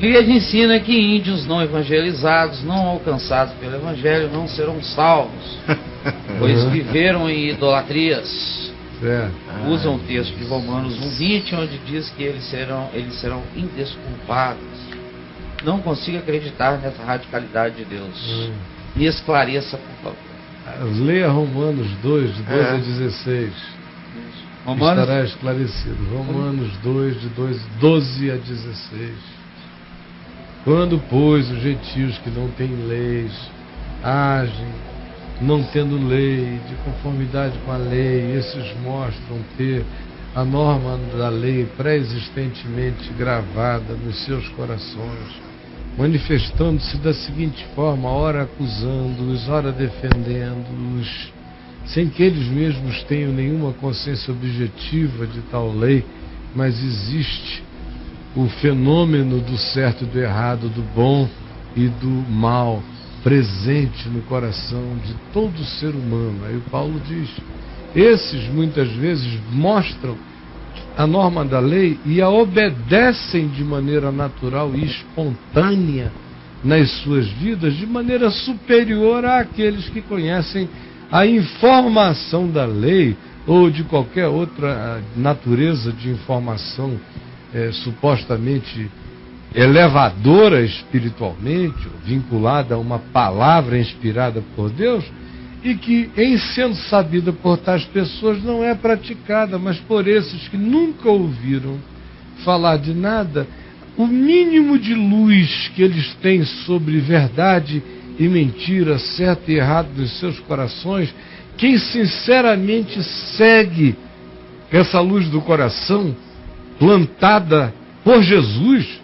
igreja ensina que índios não evangelizados, não alcançados pelo evangelho, não serão salvos, pois viveram em idolatrias. Usam o texto de Romanos 1:20, onde diz que eles serão indesculpados. Não consigo acreditar nessa radicalidade de Deus. Me esclareça, por favor. Leia Romanos 2, de 12 a 16. Estará esclarecido. Romanos 2, de 12 a 16. Quando, pois, os gentios que não têm leis agem, não tendo lei, de conformidade com a lei, esses mostram ter a norma da lei pré-existentemente gravada nos seus corações, manifestando-se da seguinte forma, ora acusando-os, ora defendendo-os, sem que eles mesmos tenham nenhuma consciência objetiva de tal lei, mas existe o fenômeno do certo e do errado, do bom e do mal, presente no coração de todo ser humano. Aí o Paulo diz, esses muitas vezes mostram a norma da lei e a obedecem de maneira natural e espontânea nas suas vidas, de maneira superior àqueles que conhecem a informação da lei ou de qualquer outra natureza de informação supostamente elevadora espiritualmente, vinculada a uma palavra inspirada por Deus, e que, em sendo sabida por tais pessoas, não é praticada, mas por esses que nunca ouviram falar de nada, o mínimo de luz que eles têm sobre verdade e mentira, certo e errado nos seus corações, quem sinceramente segue essa luz do coração, plantada por Jesus,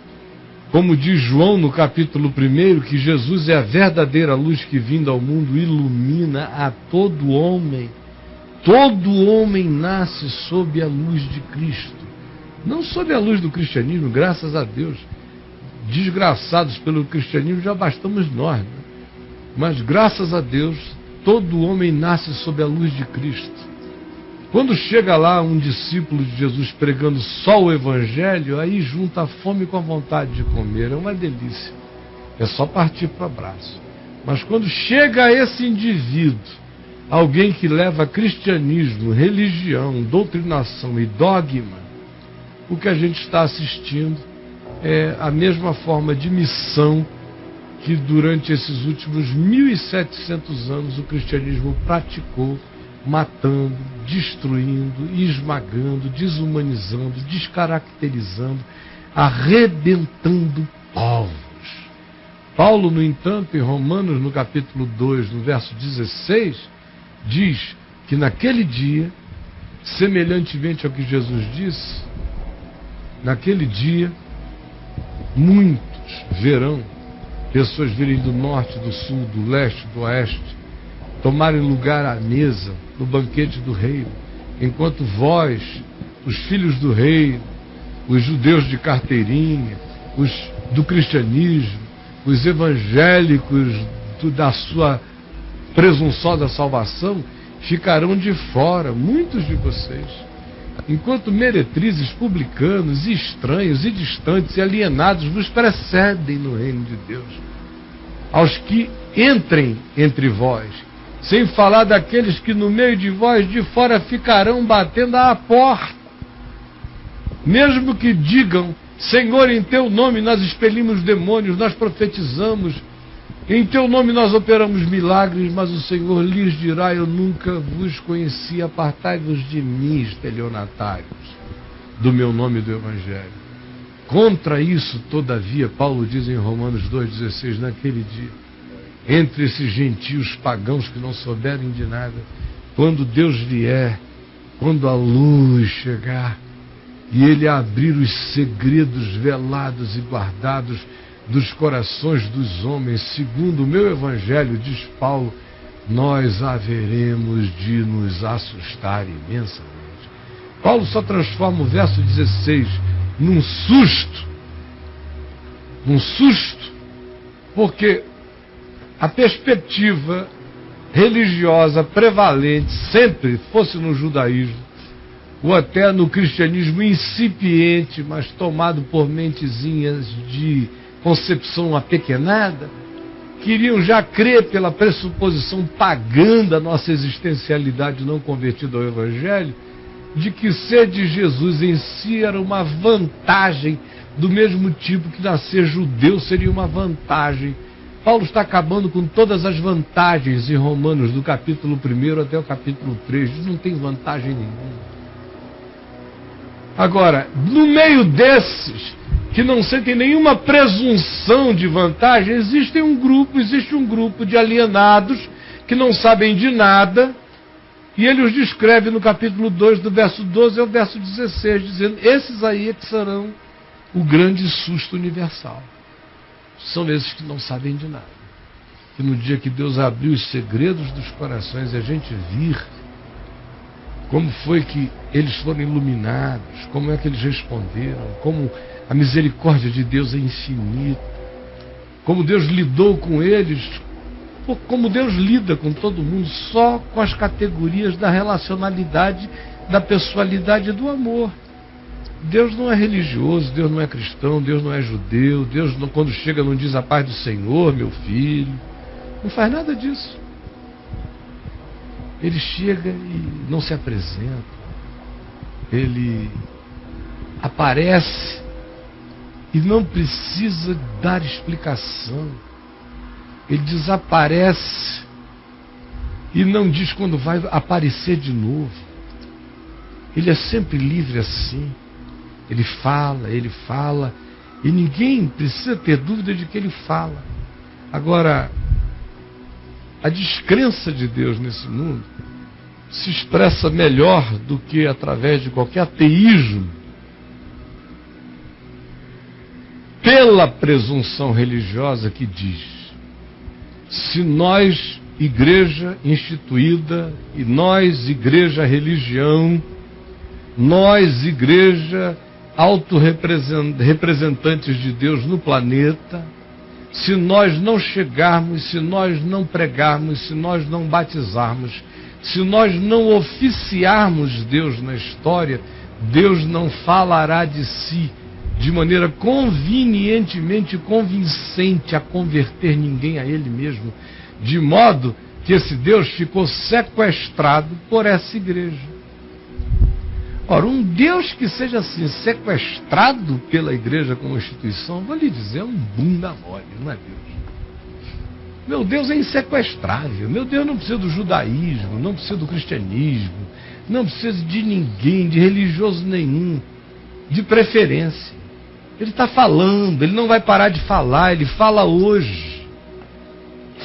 como diz João no capítulo 1, que Jesus é a verdadeira luz que vindo ao mundo ilumina a todo homem. Todo homem nasce sob a luz de Cristo, não sob a luz do cristianismo, graças a Deus. Desgraçados pelo cristianismo já bastamos nós, né? Mas graças a Deus, todo homem nasce sob a luz de Cristo. Quando chega lá um discípulo de Jesus pregando só o Evangelho, aí junta a fome com a vontade de comer, é uma delícia, é só partir para o abraço. Mas quando chega esse indivíduo, alguém que leva cristianismo, religião, doutrinação e dogma, o que a gente está assistindo é a mesma forma de missão que durante esses últimos 1.700 anos o cristianismo praticou, matando, destruindo, esmagando, desumanizando, descaracterizando, arrebentando povos. Paulo, no entanto, em Romanos, no capítulo 2, no verso 16, diz que naquele dia, semelhantemente ao que Jesus disse, naquele dia, muitos verão, pessoas virem do norte, do sul, do leste, do oeste, tomarem lugar à mesa, no banquete do reino, enquanto vós, os filhos do reino, os judeus de carteirinha, os do cristianismo, os evangélicos da sua presunçosa salvação, ficarão de fora, muitos de vocês, enquanto meretrizes, publicanos, estranhos e distantes e alienados vos precedem no reino de Deus. Aos que entrem entre vós, sem falar daqueles que no meio de vós de fora ficarão batendo à porta. Mesmo que digam, Senhor, em teu nome nós expelimos demônios, nós profetizamos, em teu nome nós operamos milagres, mas o Senhor lhes dirá, eu nunca vos conheci, apartai-vos de mim, estelionatários, do meu nome e do Evangelho. Contra isso, todavia, Paulo diz em Romanos 2,16, naquele dia, entre esses gentios pagãos que não souberem de nada, quando Deus vier, quando a luz chegar, e Ele abrir os segredos velados e guardados dos corações dos homens, segundo o meu Evangelho, diz Paulo, nós haveremos de nos assustar imensamente. Paulo só transforma o verso 16 num susto, porque a perspectiva religiosa prevalente sempre fosse no judaísmo ou até no cristianismo incipiente, mas tomado por mentezinhas de concepção apequenada, queriam já crer pela pressuposição pagã da nossa existencialidade não convertida ao Evangelho, de que ser de Jesus em si era uma vantagem, do mesmo tipo que nascer judeu seria uma vantagem. Paulo está acabando com todas as vantagens em Romanos, do capítulo 1 até o capítulo 3. Não tem vantagem nenhuma. Agora, no meio desses, que não sentem nenhuma presunção de vantagem, existe um grupo de alienados que não sabem de nada, e ele os descreve no capítulo 2, do verso 12 ao verso 16, dizendo: esses aí é que serão o grande susto universal. São esses que não sabem de nada. Que no dia que Deus abriu os segredos dos corações e a gente vir como foi que eles foram iluminados, como é que eles responderam, como a misericórdia de Deus é infinita, como Deus lidou com eles, como Deus lida com todo mundo, só com as categorias da relacionalidade, da pessoalidade e do amor. Deus não é religioso, Deus não é cristão, Deus não é judeu, Deus não, quando chega não diz a paz do Senhor, meu filho, não faz nada disso. Ele chega e não se apresenta, ele aparece e não precisa dar explicação, ele desaparece e não diz quando vai aparecer de novo. Ele é sempre livre assim. Ele fala, e ninguém precisa ter dúvida de que ele fala. Agora, a descrença de Deus nesse mundo se expressa melhor do que através de qualquer ateísmo, pela presunção religiosa que diz: se nós, igreja instituída, e nós, igreja religião, nós, igreja autorrepresentantes de Deus no planeta, se nós não chegarmos, se nós não pregarmos, se nós não batizarmos, se nós não oficiarmos Deus na história, Deus não falará de si de maneira convenientemente convincente a converter ninguém a Ele mesmo, de modo que esse Deus ficou sequestrado por essa igreja. Ora, um Deus que seja assim, sequestrado pela igreja como instituição, vou lhe dizer, é um bunda mole, não é Deus. Meu Deus é insequestrável. Meu Deus não precisa do judaísmo, não precisa do cristianismo, não precisa de ninguém, de religioso nenhum, de preferência. Ele está falando, ele não vai parar de falar, ele fala hoje.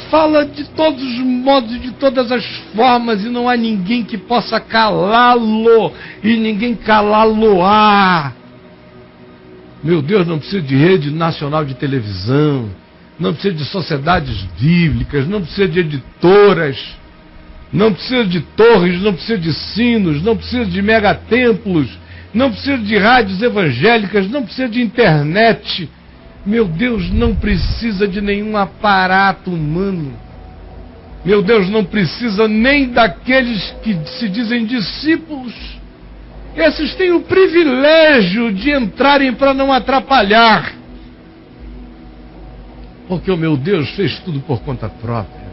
Fala de todos os modos e de todas as formas, e não há ninguém que possa calá-lo, e ninguém calá-lo-á. Meu Deus não precisa de rede nacional de televisão, não precisa de sociedades bíblicas, não precisa de editoras, não precisa de torres, não precisa de sinos, não precisa de megatemplos, não precisa de rádios evangélicas, não precisa de internet. Meu Deus não precisa de nenhum aparato humano. Meu Deus não precisa nem daqueles que se dizem discípulos. Esses têm o privilégio de entrarem para não atrapalhar. Porque o meu Deus fez tudo por conta própria.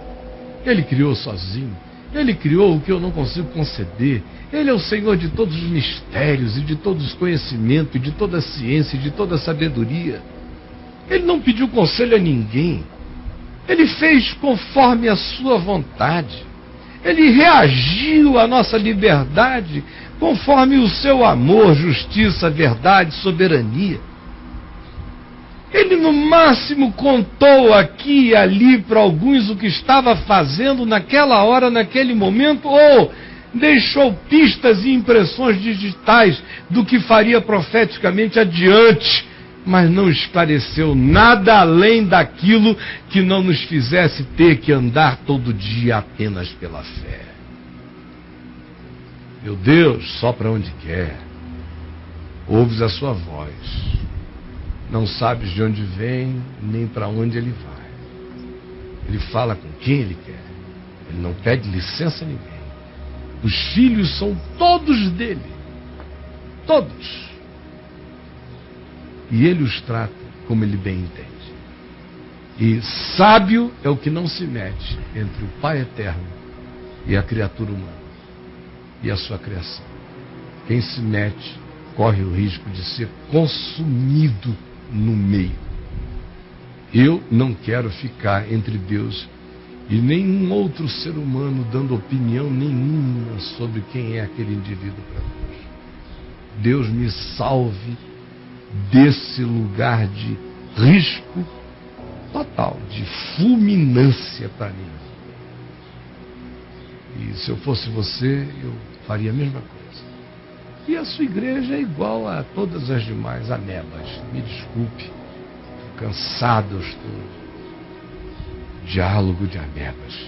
Ele criou sozinho. Ele criou o que eu não consigo conceber. Ele é o Senhor de todos os mistérios e de todos os conhecimentos, e de toda a ciência e de toda a sabedoria. Ele não pediu conselho a ninguém. Ele fez conforme a sua vontade. Ele reagiu à nossa liberdade conforme o seu amor, justiça, verdade, soberania. Ele no máximo contou aqui e ali para alguns o que estava fazendo naquela hora, naquele momento, ou deixou pistas e impressões digitais do que faria profeticamente adiante, mas não esclareceu nada além daquilo que não nos fizesse ter que andar todo dia apenas pela fé. Meu Deus sopra onde quer, ouves a sua voz, não sabes de onde vem nem para onde ele vai. Ele fala com quem ele quer, ele não pede licença a ninguém. Os filhos são todos dele, todos. E ele os trata como ele bem entende. E sábio é o que não se mete entre o Pai eterno e a criatura humana e a sua criação. Quem se mete corre o risco de ser consumido no meio. Eu não quero ficar entre Deus e nenhum outro ser humano dando opinião nenhuma sobre quem é aquele indivíduo para Deus. Deus me salve desse lugar de risco total, de fulminância para mim. E se eu fosse você, eu faria a mesma coisa. E a sua igreja é igual a todas as demais amebas. Me desculpe, estou cansado, estou diálogo de amebas.